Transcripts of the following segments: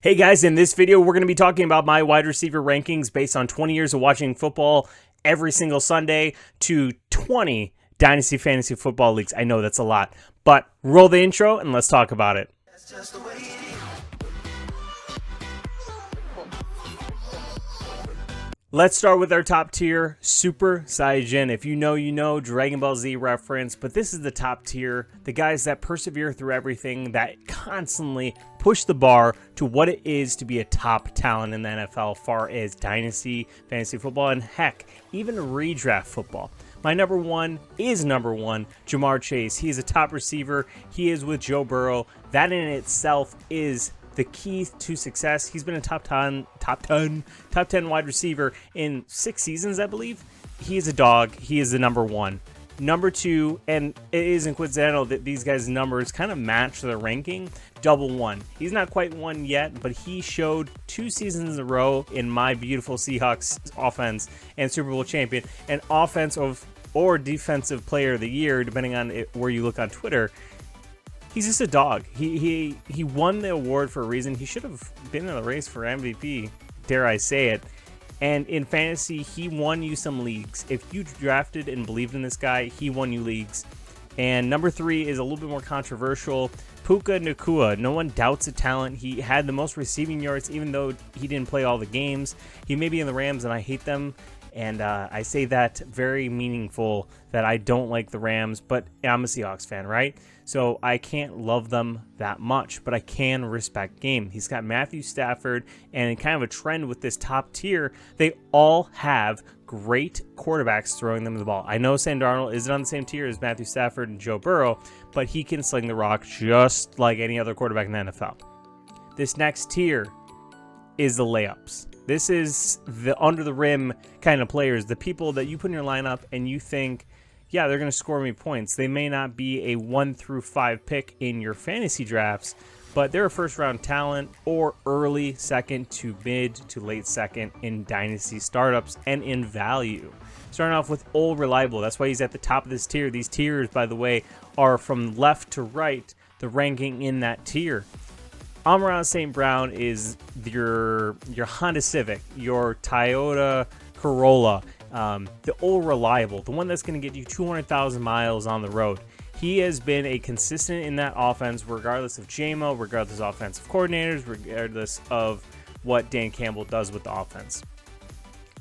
Hey guys, in this video we're going to be talking about my wide receiver rankings based on 20 years of watching football every single Sunday to 20 Dynasty Fantasy Football Leagues. I know that's a lot, but roll the intro and let's talk about it. That's just the way it is. Let's start with our top tier, Super Saiyan. If you know, you know, Dragon Ball Z reference, but this is the top tier, the guys that persevere through everything, that constantly push the bar to what it is to be a top talent in the NFL, far as Dynasty, fantasy football, and heck, even redraft football. My number one is Jamar Chase. He is a top receiver. He is with Joe Burrow. That in itself is the key to success. He's been a top 10 wide receiver in 6 seasons, I believe. He is a dog. He is the number one. Number two, and it isn't coincidental that these guys' numbers kind of match their ranking, double one. He's not quite one yet, but he showed 2 seasons in a row in my beautiful Seahawks offense and Super Bowl champion, and offensive or defensive player of the year, depending on where you look on Twitter. He's just a dog. He won the award for a reason. He should have been in the race for MVP, dare I say it. And in fantasy, he won you some leagues. If you drafted and believed in this guy, he won you leagues. And number 3 is a little bit more controversial. Puka Nacua. No one doubts the talent. He had the most receiving yards, even though he didn't play all the games. He may be in the Rams, and I hate them. And I say that very meaningful that I don't like the Rams, but I'm a Seahawks fan, right? So I can't love them that much, but I can respect game. He's got Matthew Stafford, and kind of a trend with this top tier, they all have great quarterbacks throwing them the ball. I know Sam Darnold isn't on the same tier as Matthew Stafford and Joe Burrow, but he can sling the rock just like any other quarterback in the NFL. This next tier is the layups. This is the under the rim kind of players, the people that you put in your lineup and you think, yeah, they're going to score me points. They may not be a 1 through 5 pick in your fantasy drafts, but they're a first round talent or early second to mid to late second in dynasty startups and in value. Starting off with Old Reliable. That's why he's at the top of this tier. These tiers, by the way, are from left to right, the ranking in that tier. Amon-Ra St. Brown is your Honda Civic, your Toyota Corolla, the Old Reliable, the one that's going to get you 200,000 miles on the road. He has been a consistent in that offense, regardless of JMO, regardless of offensive coordinators, regardless of what Dan Campbell does with the offense.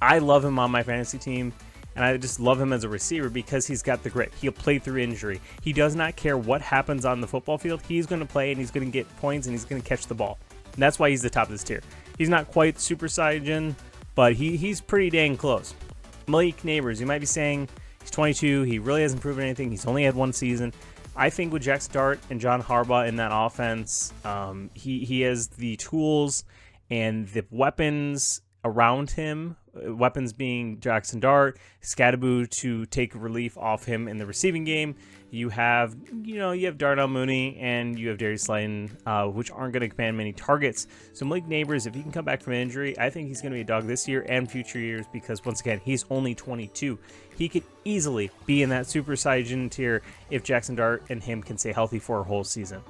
I love him on my fantasy team, and I just love him as a receiver because he's got the grit. He'll play through injury. He does not care what happens on the football field. He's going to play, and he's going to get points, and he's going to catch the ball. And that's why he's the top of this tier. He's not quite Super Saiyan, but he's pretty dang close. Malik Neighbors, you might be saying he's 22. He really hasn't proven anything. He's only had 1 season. I think with Jackson Dart and John Harbaugh in that offense, he has the tools and the weapons around him, weapons being Jackson Dart, Scadaboo to take relief off him in the receiving game. You have Darnell Mooney and you have Darius Slayton, which aren't going to command many targets. So Malik Neighbors, if he can come back from injury, I think he's going to be a dog this year and future years because, once again, he's only 22. He could easily be in that Super Saiyan tier if Jackson Dart and him can stay healthy for a whole season.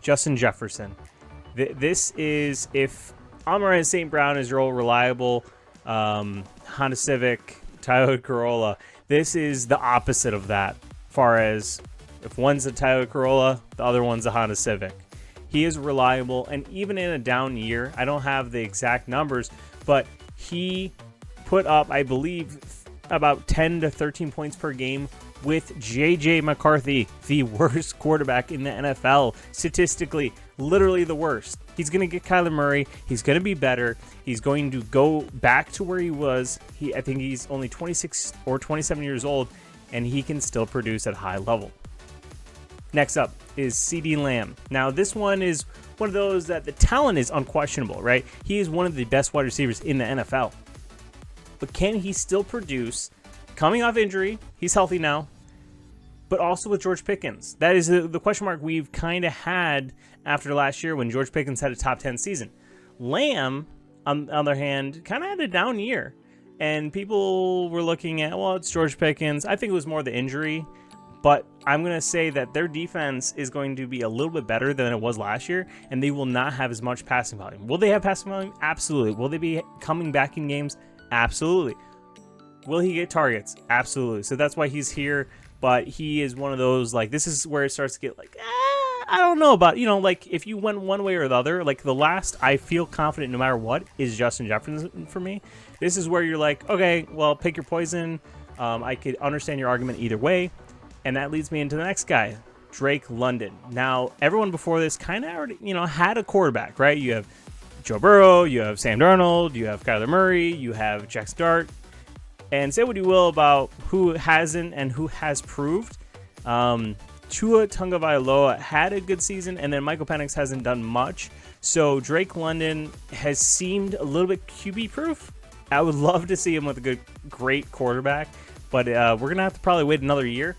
Justin Jefferson. This is if Amon-Ra St. Brown is your Old Reliable Honda Civic, Toyota Corolla. This is the opposite of that, far as if one's a Toyota Corolla, the other one's a Honda Civic. He is reliable, and even in a down year, I don't have the exact numbers, but he put up, I believe, about 10 to 13 points per game with J.J. McCarthy, the worst quarterback in the NFL, statistically, literally the worst. He's going to get Kyler Murray. He's going to be better. He's going to go back to where he was. I think he's only 26 or 27 years old, and he can still produce at a high level. Next up is CeeDee Lamb. Now, this one is one of those that the talent is unquestionable, right? He is one of the best wide receivers in the NFL. But can he still produce coming off injury? He's healthy now. But also with George Pickens. That is the question mark we've kind of had after last year when George Pickens had a top 10 season. Lamb, on the other hand, kind of had a down year. And people were looking at, well, it's George Pickens. I think it was more the injury. But I'm going to say that their defense is going to be a little bit better than it was last year, and they will not have as much passing volume. Will they have passing volume? Absolutely. Will they be coming back in games? Absolutely. Will he get targets? Absolutely. So that's why he's here, but he is one of those, like, this is where it starts to get like, I don't know about, like, if you went one way or the other, like, the last I feel confident no matter what is Justin Jefferson for me. This is where you're like, okay, well, pick your poison. I could understand your argument either way. And that leads me into the next guy, Drake London. Now, everyone before this kind of already, had a quarterback, right? You have Joe Burrow, you have Sam Darnold, you have Kyler Murray, you have Jack Dart. And say what you will about who hasn't and who has proved. Tua Tagovailoa had a good season, and then Michael Penix hasn't done much. So Drake London has seemed a little bit QB-proof. I would love to see him with a great quarterback, but we're going to have to probably wait another year.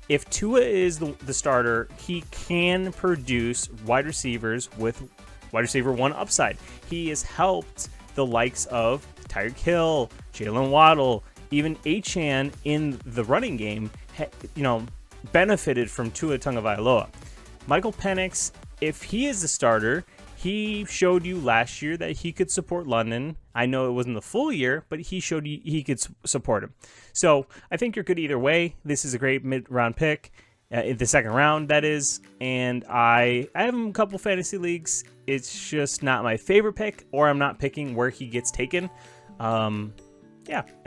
If Tua is the starter, he can produce wide receivers with wide receiver one upside. He has helped the likes of Tyreek Hill, Jalen Waddle, even Achane in the running game, benefited from Tua Tagovailoa. Michael Penix, if he is the starter, he showed you last year that he could support London. I know it wasn't the full year, but he showed you he could support him. So I think you're good either way. This is a great mid-round pick, in the second round, that is. And I have him in a couple fantasy leagues. It's just not my favorite pick, or I'm not picking where he gets taken. And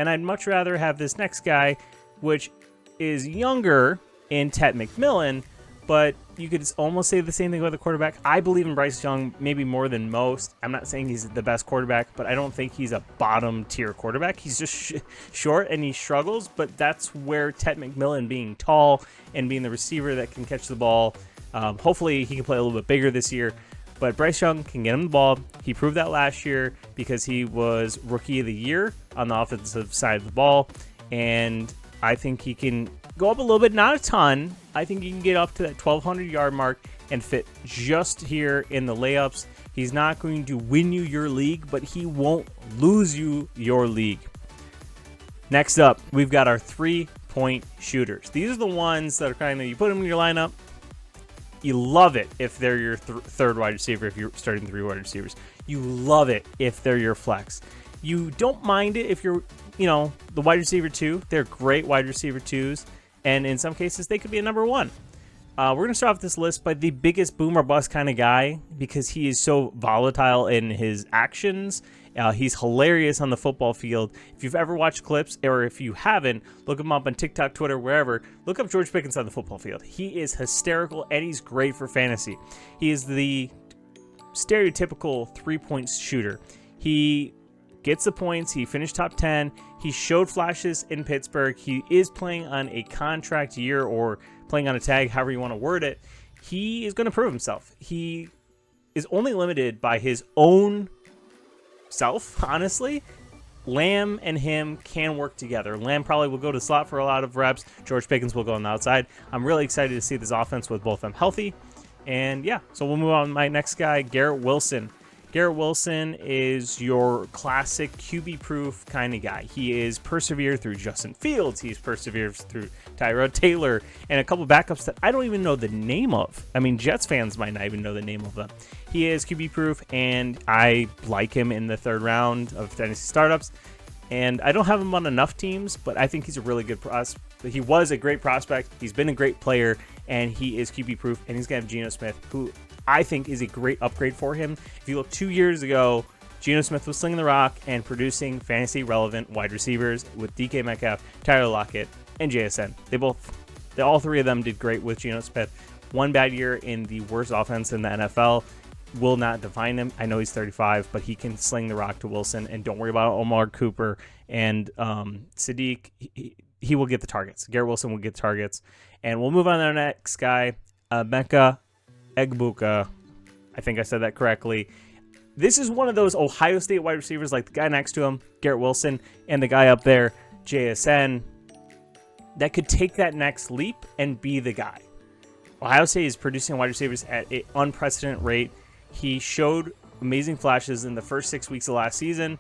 I'd much rather have this next guy, which is younger in Ted McMillan, but you could almost say the same thing about the quarterback. I believe in Bryce Young maybe more than most. I'm not saying he's the best quarterback, but I don't think he's a bottom-tier quarterback. He's just short, and he struggles, but that's where Ted McMillan, being tall and being the receiver that can catch the ball, hopefully he can play a little bit bigger this year. But Bryce Young can get him the ball. He proved that last year because he was Rookie of the Year on the offensive side of the ball, and I think he can go up a little bit, not a ton. I think he can get up to that 1,200-yard mark and fit just here in the layups. He's not going to win you your league, but he won't lose you your league. Next up, we've got our three-point shooters. These are the ones that are kind of, you put them in your lineup, you love it if they're your third wide receiver, if you're starting three wide receivers. You love it if they're your flex. You don't mind it if you're, the wide receiver two. They're great wide receiver twos. And in some cases, they could be a number one. We're going to start off this list by the biggest boom or bust kind of guy because he is so volatile in his actions. He's hilarious on the football field. If you've ever watched clips, or if you haven't, look him up on TikTok, Twitter, wherever. Look up George Pickens on the football field. He is hysterical, and he's great for fantasy. He is the stereotypical three-point shooter. He gets the points. He finished top 10. He showed flashes in Pittsburgh. He is playing on a contract year or playing on a tag, however you want to word it. He is going to prove himself. He is only limited by his own self, honestly. Lamb and him can work together. Lamb probably will go to slot for a lot of reps. George Pickens will go on the outside. I'm really excited to see this offense with both of them healthy. And so we'll move on to my next guy, Garrett Wilson. Garrett Wilson is your classic QB-proof kind of guy. He is persevered through Justin Fields. He's persevered through Tyrod Taylor and a couple backups that I don't even know the name of. I mean, Jets fans might not even know the name of them. He is QB-proof, and I like him in the third round of Dynasty startups. And I don't have him on enough teams, but I think he's a really good prospect. He was a great prospect. He's been a great player, and he is QB-proof, and he's going to have Geno Smith, who I think is a great upgrade for him. If you look 2 years ago, Geno Smith was slinging the rock and producing fantasy-relevant wide receivers with DK Metcalf, Tyler Lockett, and JSN. All three of them did great with Geno Smith. One bad year in the worst offense in the NFL will not define him. I know he's 35, but he can sling the rock to Wilson, and don't worry about Omar Cooper and Sadiq. He will get the targets. Garrett Wilson will get targets. And we'll move on to our next guy, Emeka Egbuka. I think I said that correctly. This is one of those Ohio State wide receivers, like the guy next to him, Garrett Wilson, and the guy up there, JSN, that could take that next leap and be the guy. Ohio State is producing wide receivers at an unprecedented rate. He showed amazing flashes in the first 6 weeks of last season.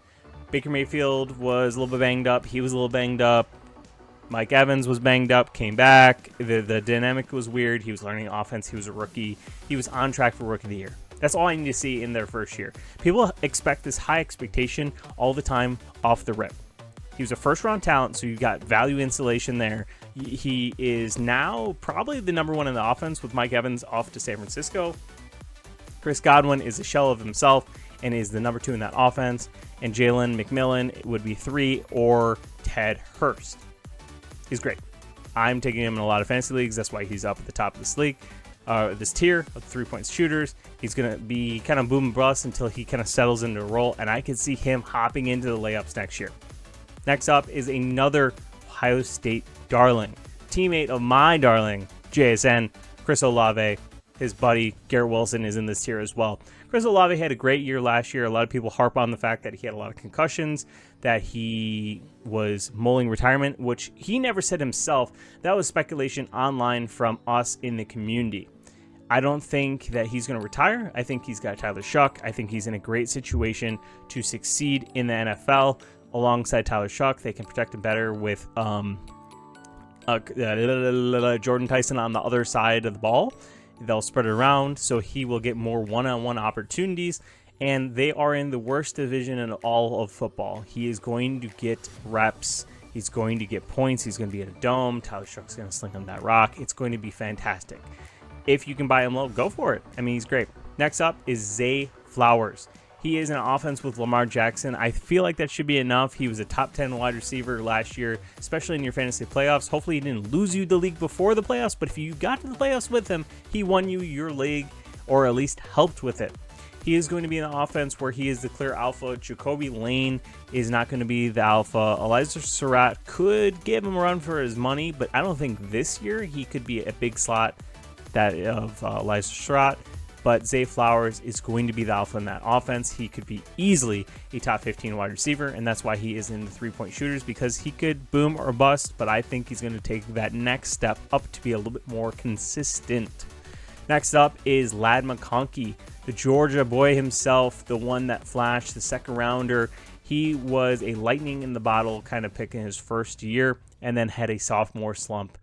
Baker Mayfield was a little bit banged up. He was a little banged up. Mike Evans was banged up, came back. The dynamic was weird. He was learning offense. He was a rookie. He was on track for Rookie of the Year. That's all I need to see in their first year. People expect this high expectation all the time off the rip. He was a first-round talent, so you got value insulation there. He is now probably the number one in the offense with Mike Evans off to San Francisco. Chris Godwin is a shell of himself and is the number 2 in that offense. And Jalen McMillan would be 3, or Ted Hurst. He's great. I'm taking him in a lot of fantasy leagues. That's why he's up at the top of this league, this tier of 3-point shooters. He's going to be kind of boom and bust until he kind of settles into a role, and I could see him hopping into the layups next year. Next up is another Ohio State darling, teammate of my darling, JSN, Chris Olave. His buddy, Garrett Wilson, is in this tier as well. Chris Olave had a great year last year. A lot of people harp on the fact that he had a lot of concussions, that he was mulling retirement, which he never said himself. That was speculation online from us in the community. I don't think that he's going to retire. I think he's got Tyler Shuck. I think he's in a great situation to succeed in the NFL. Alongside Tyler Shuck, they can protect him better with Jordan Tyson on the other side of the ball. They'll spread it around, so he will get more one-on-one opportunities, and they are in the worst division in all of football. He is going to get reps. He's going to get points. He's going to be in a dome. Tyler Shuck's going to sling him that rock. It's going to be fantastic. If you can buy him low, go for it. I mean, he's great. Next up is Zay Flowers. He is an offense with Lamar Jackson. I feel like that should be enough. He was a top 10 wide receiver last year, especially in your fantasy playoffs. Hopefully he didn't lose you the league before the playoffs, but if you got to the playoffs with him, he won you your league, or at least helped with it. He is going to be in an offense where he is the clear alpha. Jacoby Lane is not going to be the alpha. Elijah Surratt could give him a run for his money, but I don't think this year he could be a big slot that of Elijah Surratt. But Zay Flowers is going to be the alpha in that offense. He could be easily a top 15 wide receiver, and that's why he is in the 3-point shooters, because he could boom or bust, but I think he's going to take that next step up to be a little bit more consistent. Next up is Ladd McConkey, the Georgia boy himself, the one that flashed, the second rounder. He was a lightning in the bottle kind of pick in his first year and then had a sophomore slump.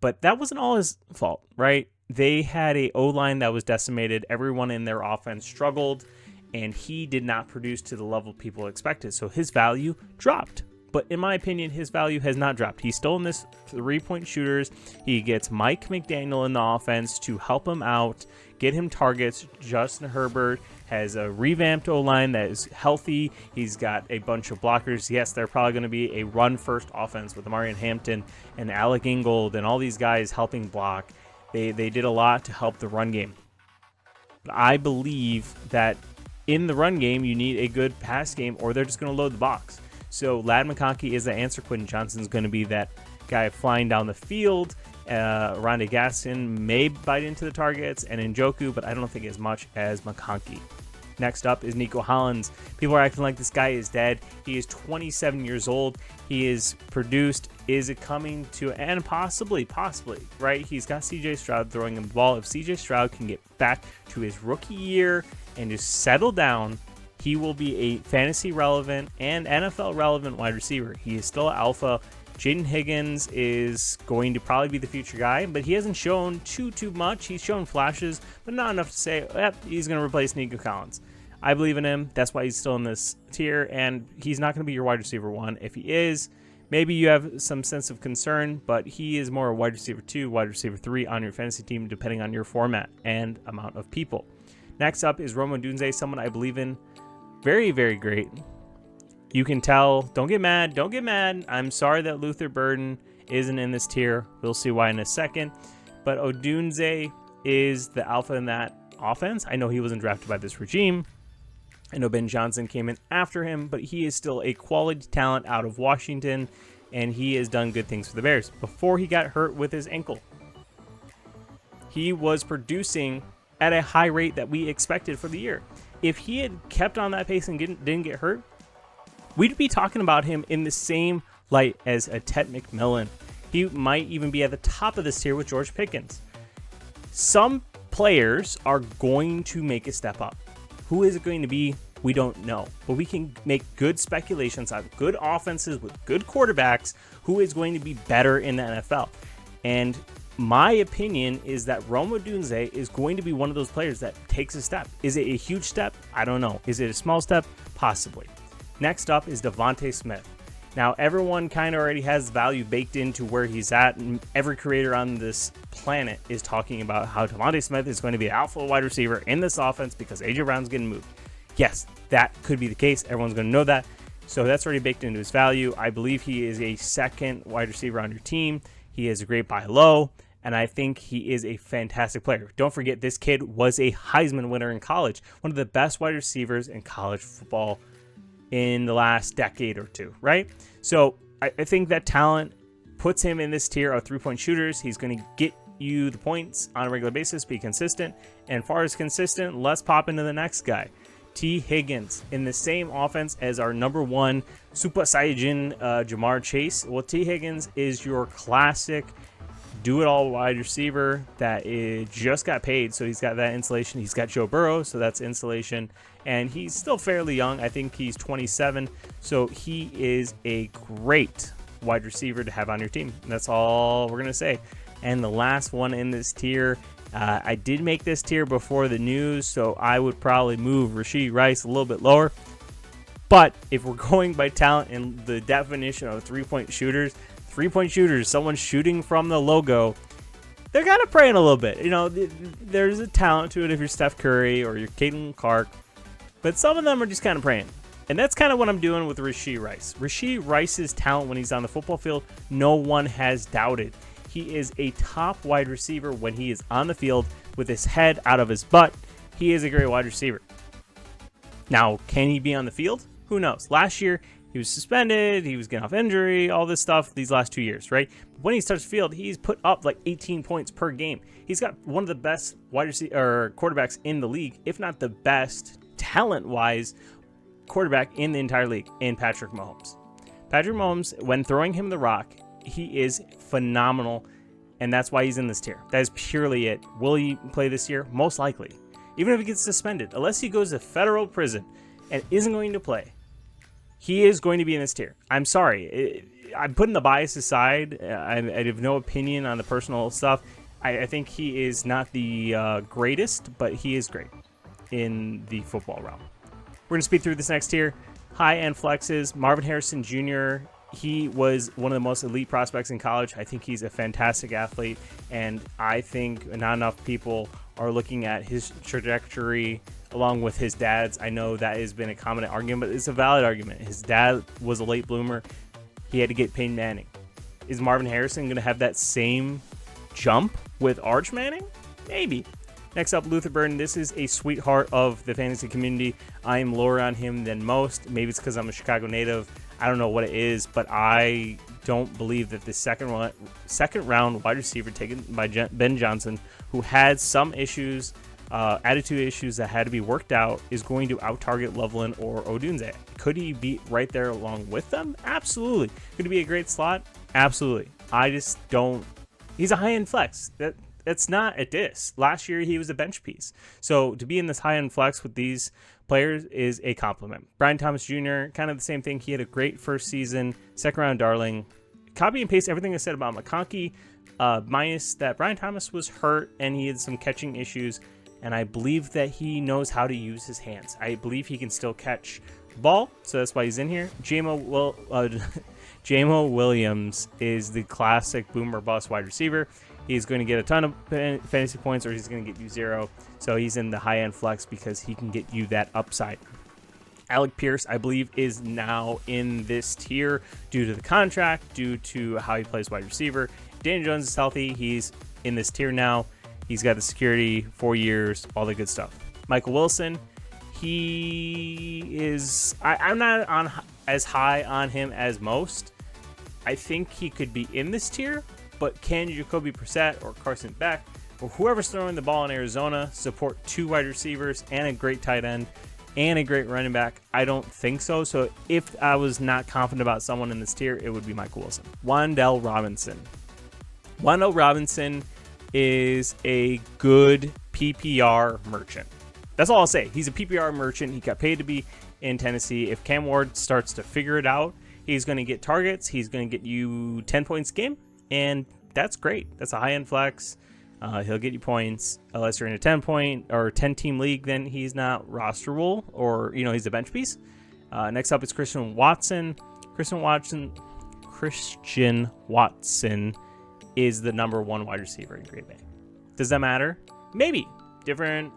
But that wasn't all his fault, right? They had a O-line that was decimated. Everyone in their offense struggled, and he did not produce to the level people expected. So his value dropped. But in my opinion, his value has not dropped. He's still in this 3-point shooters. He gets Mike McDaniel in the offense to help him out, get him targets. Justin Herbert has a revamped O-line that is healthy. He's got a bunch of blockers. Yes, they're probably going to be a run-first offense with Amarian Hampton and Alec Ingold and all these guys helping block. They did a lot to help the run game. But I believe that in the run game, you need a good pass game, or they're just going to load the box. So Ladd McConkey is the answer. Quentin Johnson's going to be that guy flying down the field. Rondé Gaston may bite into the targets, and Njoku, but I don't think as much as McConkey. Next up is Nico Hollins. People are acting like this guy is dead. He is 27 years old. He is produced. Is it coming to, and possibly, right? He's got CJ Stroud throwing him the ball. If CJ Stroud can get back to his rookie year and just settle down, he will be a fantasy relevant and NFL relevant wide receiver. He is still alpha. Jaden Higgins is going to probably be the future guy, but he hasn't shown too much. He's shown flashes, but not enough to say, he's going to replace Nico Collins. I believe in him. That's why he's still in this tier, and he's not going to be your wide receiver 1. If he is, maybe you have some sense of concern, but he is more a wide receiver 2, wide receiver 3 on your fantasy team, depending on your format and amount of people. Next up is Rome Odunze, someone I believe in. Very, very great. You can tell. Don't get mad. I'm sorry that Luther Burden isn't in this tier. We'll see why in a second. But Odunze is the alpha in that offense. I know he wasn't drafted by this regime. I know Ben Johnson came in after him, but he is still a quality talent out of Washington, and he has done good things for the Bears. Before he got hurt with his ankle, he was producing at a high rate that we expected for the year. If he had kept on that pace and didn't get hurt, we'd be talking about him in the same light as a Ted McMillan. He might even be at the top of this tier with George Pickens. Some players are going to make a step up. Who is it going to be? We don't know, but we can make good speculations on good offenses with good quarterbacks who is going to be better in the NFL. And my opinion is that Rome Odunze is going to be one of those players that takes a step. Is it a huge step? I don't know. Is it a small step? Possibly. Next up is Devontae Smith. Now, everyone kind of already has value baked into where he's at, and every creator on this planet is talking about how Devontae Smith is going to be an alpha wide receiver in this offense because A.J. Brown's getting moved. Yes, that could be the case. Everyone's going to know that. So that's already baked into his value. I believe he is a second wide receiver on your team. He is a great buy low, and I think he is a fantastic player. Don't forget, this kid was a Heisman winner in college, one of the best wide receivers in college football in the last decade or two, right? So I think that talent puts him in this tier of three-point shooters. He's going to get you the points on a regular basis, be consistent. And far as consistent, let's pop into the next guy. T. Higgins in the same offense as our number one Super Saiyan Jamar Chase. Well, T. Higgins is your classic do-it-all wide receiver that just got paid, so he's got that insulation. He's got Joe Burrow, so that's insulation, and he's still fairly young. I think he's 27, so he is a great wide receiver to have on your team. That's all we're going to say. And the last one in this tier, I did make this tier before the news, so I would probably move Rashee Rice a little bit lower. But if we're going by talent and the definition of three-point shooters, someone shooting from the logo, they're kind of praying a little bit. You know, there's a talent to it if you're Steph Curry or you're Caitlin Clark, but some of them are just kind of praying. And that's kind of what I'm doing with Rashee Rice. Rashee Rice's talent when he's on the football field, no one has doubted. He is a top wide receiver when he is on the field with his head out of his butt. He is a great wide receiver. Now, can he be on the field? Who knows? Last year, he was suspended. He was getting off injury, all this stuff these last 2 years, right? But when he starts the field, he's put up like 18 points per game. He's got one of the best wide receiver or quarterbacks in the league, if not the best talent-wise quarterback in the entire league in Patrick Mahomes. Patrick Mahomes, when throwing him the rock, he is phenomenal, and that's why he's in this tier. That is purely it. Will he play this year? Most likely. Even if he gets suspended, unless he goes to federal prison and isn't going to play, he is going to be in this tier. I'm sorry. I'm putting the bias aside. I have no opinion on the personal stuff. I think he is not the greatest, but he is great in the football realm. We're going to speed through this next tier. High-end flexes. Marvin Harrison Jr., he was one of the most elite prospects in college. I think he's a fantastic athlete, and I think not enough people are looking at his trajectory along with his dad's. I know that has been a common argument, but it's a valid argument. His dad was a late bloomer. He had to get Peyton Manning. Is Marvin Harrison going to have that same jump with Arch Manning? Maybe. Next up, Luther Burden. This is a sweetheart of the fantasy community. I am lower on him than most. Maybe it's because I'm a Chicago native. I don't know what it is, but I don't believe that the second round wide receiver taken by Ben Johnson, who had some issues, attitude issues that had to be worked out, is going to out-target Loveland or Odunze. Could he be right there along with them? Absolutely. Could he be a great slot? Absolutely. I just don't. He's a high-end flex. That's not a diss. Last year, he was a bench piece. So to be in this high-end flex with these players is a compliment. Brian Thomas Jr., kind of the same thing. He had a great first season, second-round darling. Copy and paste everything I said about McConkey, minus that Brian Thomas was hurt and he had some catching issues, and I believe that he knows how to use his hands. I believe he can still catch the ball, so that's why he's in here. Jamo Williams is the classic boomer bust wide receiver. He's going to get a ton of fantasy points, or he's going to get you 0. So he's in the high-end flex because he can get you that upside. Alec Pierce, I believe, is now in this tier due to the contract, due to how he plays wide receiver. Daniel Jones is healthy. He's in this tier now. He's got the security, 4 years, all the good stuff. Michael Wilson, he is... I'm not on as high on him as most. I think he could be in this tier, but can Jacoby Brissett or Carson Beck or whoever's throwing the ball in Arizona support 2 wide receivers and a great tight end and a great running back? I don't think so. So if I was not confident about someone in this tier, it would be Michael Wilson. Wan'Dale Robinson. Wan'Dale Robinson is a good PPR merchant. That's all I'll say. He's a PPR merchant. He got paid to be in Tennessee. If Cam Ward starts to figure it out, he's going to get targets. He's going to get you 10 points a game, and that's great. That's a high-end flex. He'll get you points. Unless you're in a 10-point or 10-team league, then he's not rosterable, or he's a bench piece. Next up is Christian Watson. Christian Watson is the number 1 wide receiver in Green Bay. Does that matter? Maybe. Different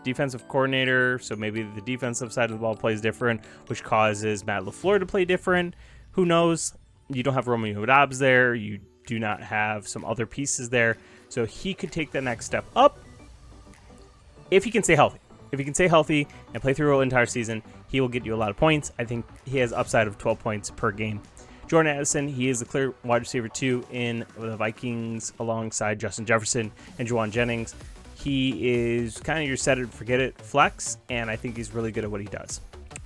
defensive coordinator, so maybe the defensive side of the ball plays different, which causes Matt LaFleur to play different. Who knows? You don't have Romeo Doubs there. You do not have some other pieces there. So he could take the next step up if he can stay healthy. If he can stay healthy and play through an entire season, he will get you a lot of points. I think he has upside of 12 points per game. Jordan Addison, he is the clear wide receiver 2 in the Vikings alongside Justin Jefferson and Juwan Jennings. He is kind of your set it and forget it flex, and I think he's really good at what he does.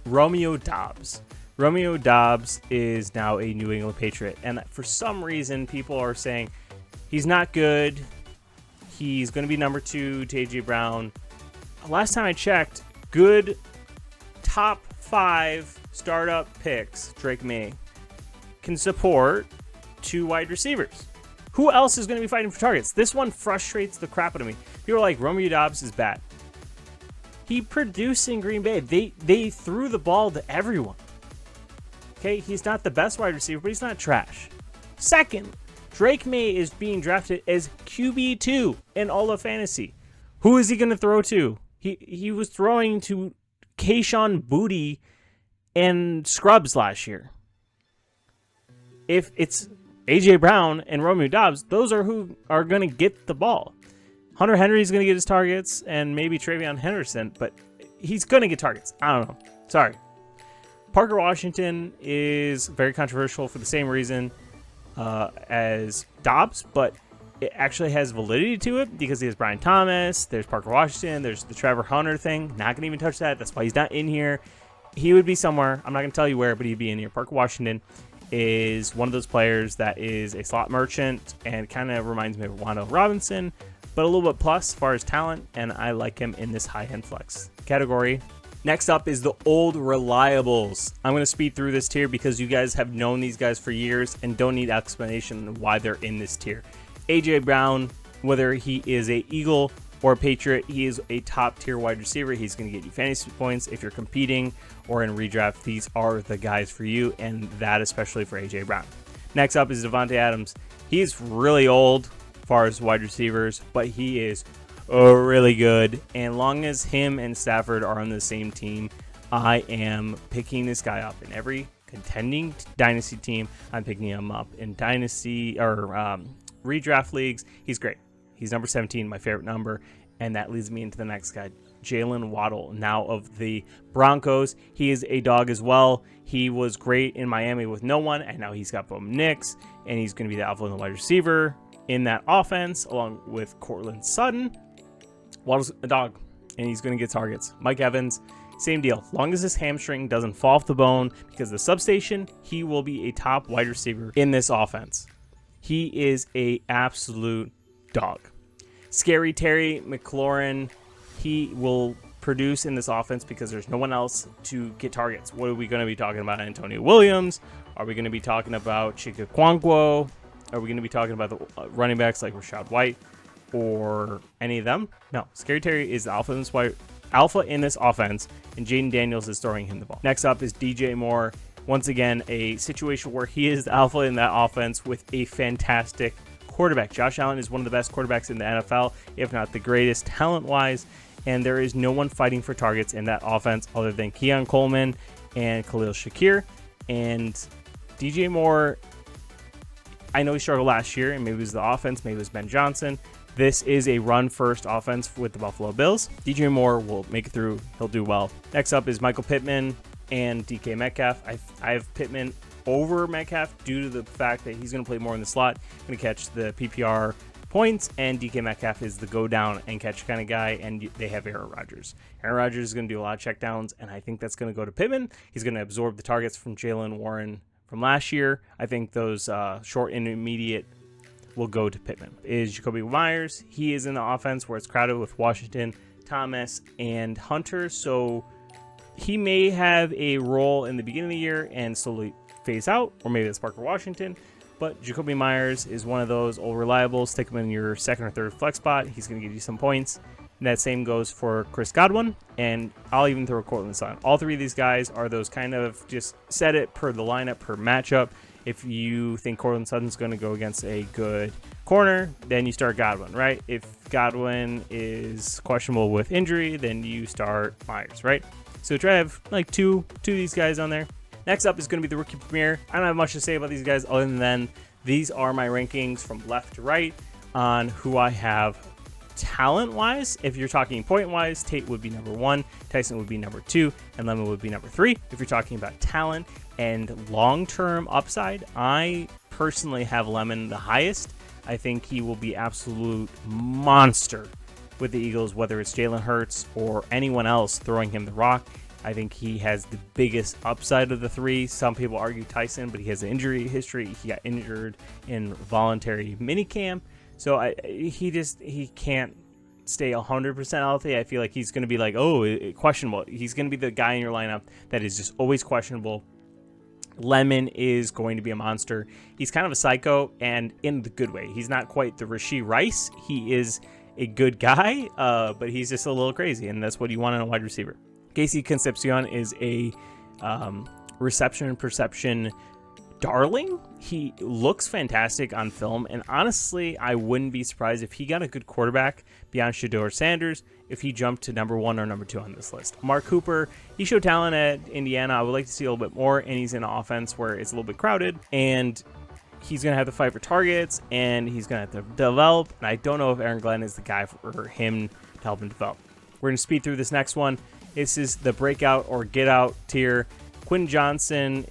Romeo Doubs. Romeo Doubs is now a New England Patriot, and for some reason, people are saying he's not good. He's going to be number 2 to A.J. Brown. Last time I checked, good top 5 startup picks, Drake May, can support 2 wide receivers. Who else is going to be fighting for targets? This one frustrates the crap out of me. People are like, Romeo Doubs is bad. He produced in Green Bay. They threw the ball to everyone. Okay, he's not the best wide receiver, but he's not trash. Second, Drake May is being drafted as QB2 in all of fantasy. Who is he going to throw to? He was throwing to Kayshon Boutte and Scrubs last year. If it's A.J. Brown and Romeo Doubs, those are who are going to get the ball. Hunter Henry's going to get his targets, and maybe Travion Henderson, but he's going to get targets. I don't know. Sorry. Parker Washington is very controversial for the same reason as Doubs, but it actually has validity to it because he has Brian Thomas, there's Parker Washington, there's the Trevor Hunter thing. Not going to even touch that. That's why he's not in here. He would be somewhere. I'm not going to tell you where, but he'd be in here. Parker Washington is one of those players that is a slot merchant and kind of reminds me of Wando Robinson, but a little bit plus as far as talent, and I like him in this high-end flex category. Next up is the old reliables. I'm going to speed through this tier because you guys have known these guys for years and don't need explanation of why they're in this tier. A.J. Brown, whether he is a Eagle or a Patriot, he is a top-tier wide receiver. He's going to get you fantasy points if you're competing or in redraft. These are the guys for you, and that especially for A.J. Brown. Next up is Devontae Adams. He's really old as far as wide receivers, but he is really good. And long as him and Stafford are on the same team, I am picking this guy up in every contending Dynasty team. I'm picking him up in Dynasty or redraft leagues. He's great. He's number 17, my favorite number, and that leads me into the next guy, Jalen Waddle, now of the Broncos. He is a dog as well. He was great in Miami with no one, and now he's got Bo Nix, and he's going to be the alpha and the wide receiver in that offense, along with Cortland Sutton. Waddle's a dog, and he's going to get targets. Mike Evans, same deal. Long as his hamstring doesn't fall off the bone because of the substation, he will be a top wide receiver in this offense. He is a absolute dog. Scary Terry McLaurin, he will produce in this offense because there's no one else to get targets. What are we going to be talking about? Antonio Williams? Are we going to be talking about Chika Kwankwo? Are we going to be talking about the running backs like Rashad White or any of them? No. Scary Terry is the alpha in this offense, and Jaden Daniels is throwing him the ball. Next up is DJ Moore. Once again, a situation where he is the alpha in that offense with a fantastic quarterback. Josh Allen is one of the best quarterbacks in the NFL, if not the greatest talent-wise, and there is no one fighting for targets in that offense other than Keon Coleman and Khalil Shakir. And DJ Moore, I know he struggled last year, and maybe it was the offense, maybe it was Ben Johnson. This is a run-first offense with the Buffalo Bills. DJ Moore will make it through. He'll do well. Next up is Michael Pittman and DK Metcalf. I have Pittman over Metcalf due to the fact that he's going to play more in the slot, going to catch the PPR points, and DK Metcalf is the go down and catch kind of guy, and they have Aaron Rodgers. Aaron Rodgers is going to do a lot of checkdowns, and I think that's going to go to Pittman. He's going to absorb the targets from Jalen Warren from last year. I think those short and immediate will go to Pittman. Is Jacoby Myers. He is in the offense where it's crowded with Washington, Thomas, and Hunter. So he may have a role in the beginning of the year and slowly phase out, or maybe it's Parker Washington. But Jacoby Myers is one of those old reliables. Stick him in your second or third flex spot. He's going to give you some points. And that same goes for Chris Godwin, and I'll even throw Cortland Sutton. All three of these guys are those kind of just set it per the lineup, per matchup. If you think Cortland Sutton's going to go against a good corner, then you start Godwin, right? If Godwin is questionable with injury, then you start Myers, right? So try to have like two of these guys on there. Next up is going to be the Rookie Premier. I don't have much to say about these guys other than these are my rankings from left to right on who I have talent-wise. If you're talking point-wise, Tate would be number 1, Tyson would be number 2, and Lemon would be number 3. If you're talking about talent and long-term upside, I personally have Lemon the highest. I think he will be absolute monster with the Eagles, whether it's Jalen Hurts or anyone else throwing him the rock. I think he has the biggest upside of the three. Some people argue Tyson, but he has an injury history. He got injured in voluntary minicamp. So he can't stay 100% healthy. I feel like he's going to be like, questionable. He's going to be the guy in your lineup that is just always questionable. Lemon is going to be a monster. He's kind of a psycho, and in the good way. He's not quite the Rashee Rice. He is a good guy, but he's just a little crazy, and that's what you want in a wide receiver. Casey Concepcion is a reception and perception darling. He looks fantastic on film, and honestly, I wouldn't be surprised if he got a good quarterback beyond Shedeur Sanders if he jumped to number 1 or number 2 on this list. Mark Cooper, he showed talent at Indiana. I would like to see a little bit more, and he's in an offense where it's a little bit crowded, and he's going to have to fight for targets, and he's going to have to develop, and I don't know if Aaron Glenn is the guy for him to help him develop. We're going to speed through this next one. This is the breakout or get out tier. Quinn Johnson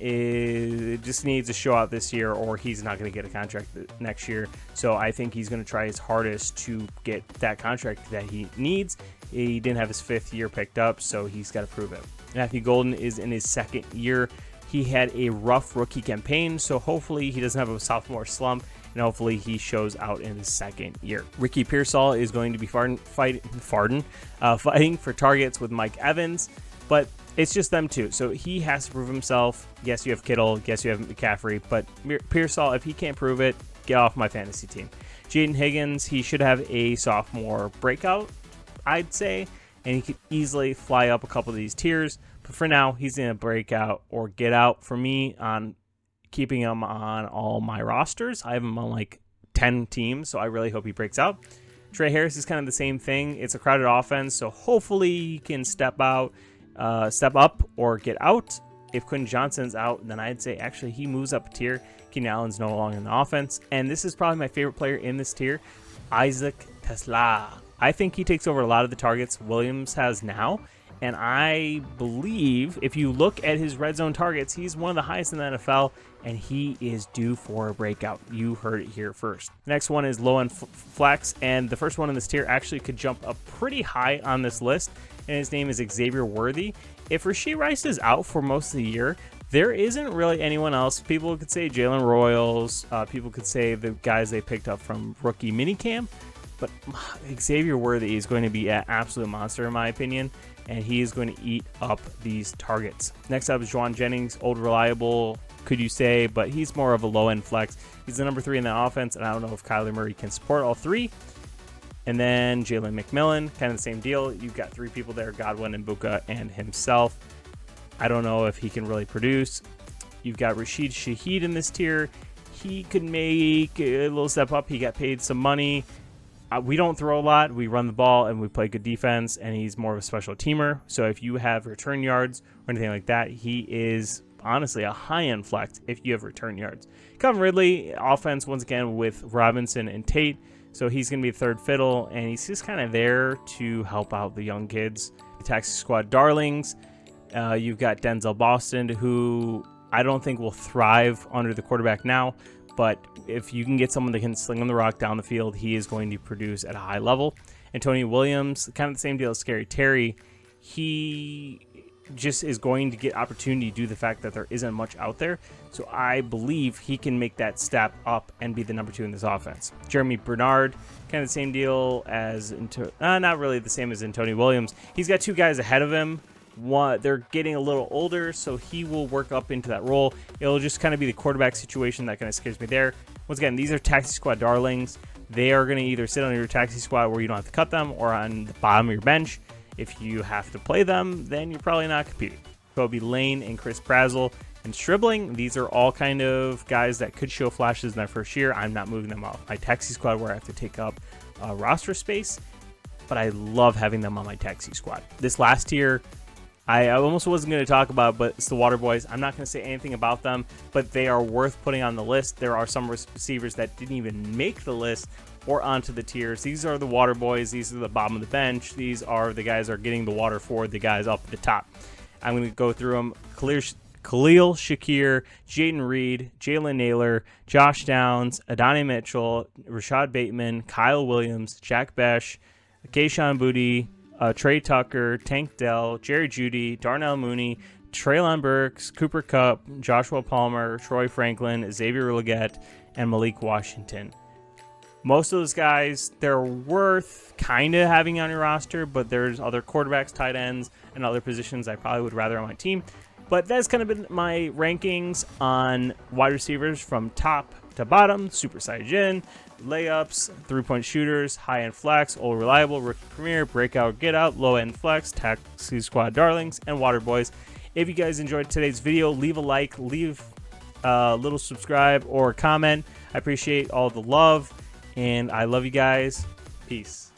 just needs to show out this year, or he's not going to get a contract next year. So I think he's going to try his hardest to get that contract that he needs. He didn't have his 5th year picked up, so he's got to prove it. Matthew Golden is in his 2nd year. He had a rough rookie campaign, so hopefully he doesn't have a sophomore slump, and hopefully he shows out in his 2nd year. Ricky Pearsall is going to be fighting for targets with Mike Evans, but it's just them two. So he has to prove himself. Yes, you have Kittle. Yes, you have McCaffrey. But Pearsall, if he can't prove it, get off my fantasy team. Jaden Higgins, he should have a sophomore breakout, I'd say, and he could easily fly up a couple of these tiers. But for now, he's in a breakout or get out for me on keeping him on all my rosters. I have him on like 10 teams, so I really hope he breaks out. Trey Harris is kind of the same thing. It's a crowded offense, so hopefully he can step up or get out. If Quinn Johnson's out, then I'd say actually he moves up a tier. Keenan Allen's no longer in the offense. And this is probably my favorite player in this tier, Isaac Tesla. I think he takes over a lot of the targets Williams has now. And I believe if you look at his red zone targets, he's one of the highest in the NFL, and he is due for a breakout. You heard it here first. Next one is low end flex, and the first one in this tier actually could jump up pretty high on this list, and his name is Xavier Worthy. If Rashee Rice is out for most of the year, there isn't really anyone else. People could say Jalen Royals. People could say the guys they picked up from rookie minicamp, but Xavier Worthy is going to be an absolute monster in my opinion, and he is going to eat up these targets. Next up is Juwan Jennings, old reliable, could you say, but he's more of a low-end flex. He's the number 3 in the offense, and I don't know if Kyler Murray can support all 3. And then Jalen McMillan, kind of the same deal. You've got 3 people there, Godwin and Buka and himself. I don't know if he can really produce. You've got Rashid Shaheed in this tier. He could make a little step up. He got paid some money. We don't throw a lot. We run the ball, and we play good defense, and he's more of a special teamer. So if you have return yards or anything like that, he is honestly a high-end flex if you have return yards. Calvin Ridley, offense once again with Robinson and Tate. So he's going to be a third fiddle, and he's just kind of there to help out the young kids. The taxi squad darlings. You've got Denzel Boston, who I don't think will thrive under the quarterback now. But if you can get someone that can sling on the rock down the field, he is going to produce at a high level. Antonio Williams, kind of the same deal as Scary Terry. He just is going to get opportunity due to the fact that there isn't much out there. So I believe he can make that step up and be the number 2 in this offense. Jeremy Bernard, kind of the same deal as not really the same as Antonio Williams. He's got 2 guys ahead of him. They're getting a little older, so he will work up into that role. It'll just kind of be the quarterback situation that kind of scares me there. Once again, these are taxi squad darlings. They are going to either sit on your taxi squad where you don't have to cut them, or on the bottom of your bench. If you have to play them, then you're probably not competing. So it'll be Lane and Chris Brazel and Stribling. These are all kind of guys that could show flashes in their first year. I'm not moving them off my taxi squad where I have to take up roster space, but I love having them on my taxi squad. This last tier, I almost wasn't going to talk about, but it's the Waterboys. I'm not going to say anything about them, but they are worth putting on the list. There are some receivers that didn't even make the list or onto the tiers. These are the Waterboys. These are the bottom of the bench. These are the guys that are getting the water for the guys up at the top. I'm going to go through them. Khalil Shakir, Jaden Reed, Jalen Naylor, Josh Downs, Adonai Mitchell, Rashad Bateman, Kyle Williams, Jack Besh, Keyshawn Booty, Trey Tucker, Tank Dell, Jerry Jeudy, Darnell Mooney, Treylon Burks, Cooper Kupp, Joshua Palmer, Troy Franklin, Xavier Legette, and Malik Washington. Most of those guys, they're worth kind of having on your roster, but there's other quarterbacks, tight ends, and other positions I probably would rather on my team. But that's kind of been my rankings on wide receivers from top to bottom. Super Saiyan, layups, 3-point shooters, high-end flex, old reliable, rookie premier, breakout, get out, low-end flex, taxi squad darlings, and water boys. If you guys enjoyed today's video, leave a like, leave a little subscribe or comment. I appreciate all the love, and I love you guys. Peace.